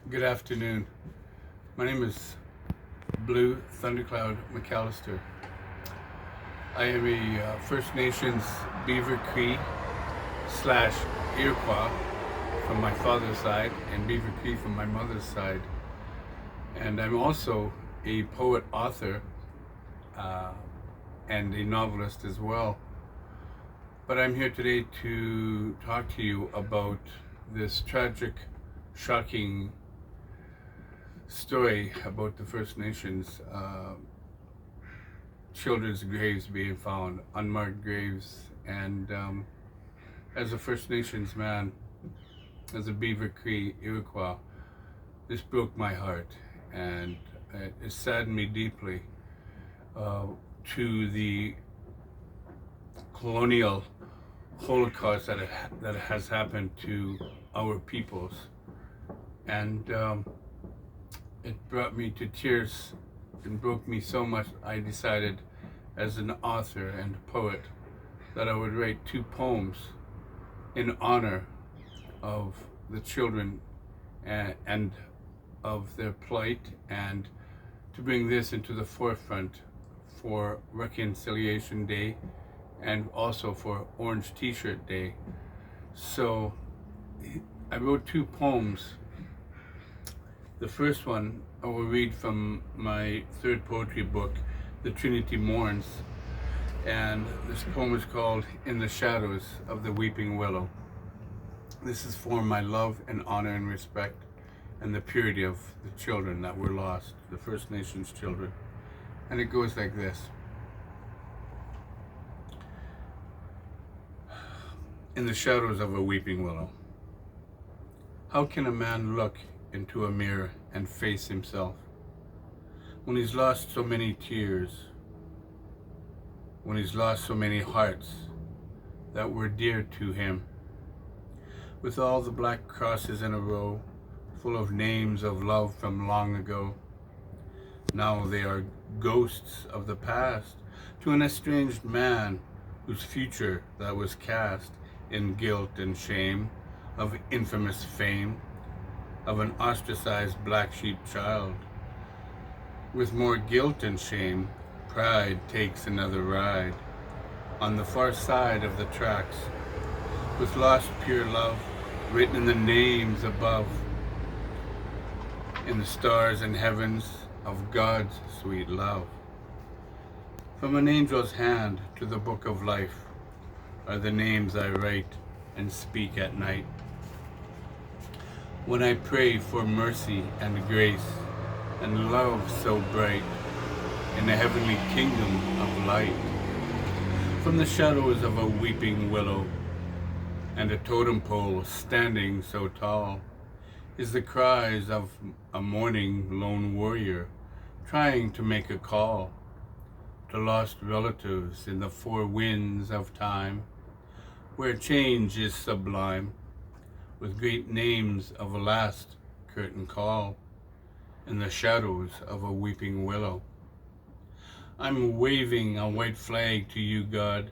Good afternoon. My name is Blue Thundercloud McAllister. I am a First Nations Beaver Cree slash Iroquois from my father's side and Beaver Cree from my mother's side. And I'm also a poet, author, uh, and a novelist as well. But I'm here today to talk to you about this tragic, shocking story about the First Nations children's graves being found, unmarked graves. And as a First Nations man, as a Beaver Cree Iroquois, this broke my heart, and it saddened me deeply to the colonial Holocaust that has happened to our peoples. And it brought me to tears and broke me so much. I decided as an author and poet that I would write 2 poems in honor of the children and of their plight, and to bring this into the forefront for Reconciliation Day and also for Orange T-shirt Day. So I wrote 2 poems. The first one I will read from my 3rd poetry book, The Trinity Mourns, and this poem is called In the Shadows of the Weeping Willow. This is for my love and honor and respect and the purity of the children that were lost, the First Nations children. And it goes like this. In the shadows of a weeping willow. How can a man look into a mirror and face himself when he's lost so many tears, when he's lost so many hearts that were dear to him, with all the black crosses in a row full of names of love from long ago? Now they are ghosts of the past to an estranged man whose future that was cast in guilt and shame of infamous fame, of an ostracized black sheep child. With more guilt and shame, pride takes another ride on the far side of the tracks, with lost pure love written in the names above, in the stars and heavens of God's sweet love. From an angel's hand to the book of life are the names I write and speak at night, when I pray for mercy and grace and love so bright in the heavenly kingdom of light. From the shadows of a weeping willow and a totem pole standing so tall is the cries of a mourning lone warrior trying to make a call to lost relatives in the 4 winds of time, where change is sublime, with great names of a last curtain call in the shadows of a weeping willow. I'm waving a white flag to you, God.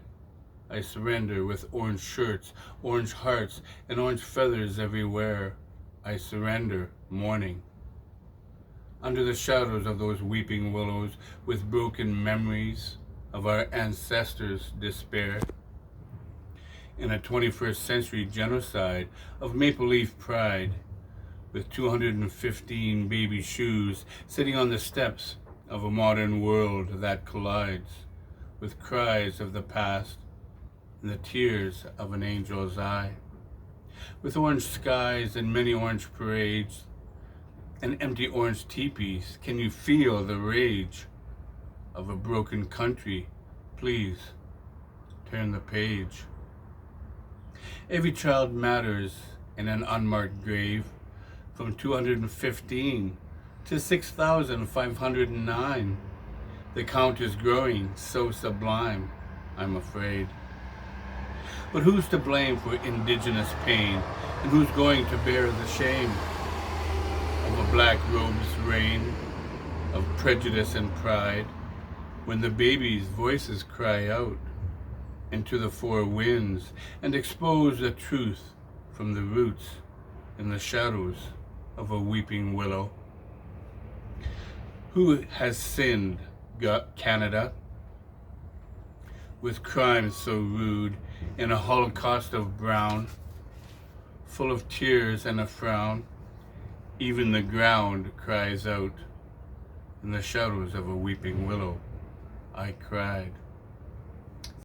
I surrender with orange shirts, orange hearts, and orange feathers everywhere. I surrender mourning. Under the shadows of those weeping willows, with broken memories of our ancestors' despair, in a 21st century genocide of maple leaf pride, with 215 baby shoes sitting on the steps of a modern world that collides with cries of the past and the tears of an angel's eye, with orange skies and many orange parades and empty orange teepees. Can you feel the rage of a broken country? Please turn the page. Every child matters in an unmarked grave, from 215 to 6,509. The count is growing so sublime, I'm afraid. But who's to blame for indigenous pain, and who's going to bear the shame of a black robe's reign of prejudice and pride, when the baby's voices cry out into the 4 winds and expose the truth from the roots in the shadows of a weeping willow. Who has sinned, Canada, with crimes so rude, in a holocaust of brown, full of tears and a frown? Even the ground cries out. In the shadows of a weeping willow, I cried.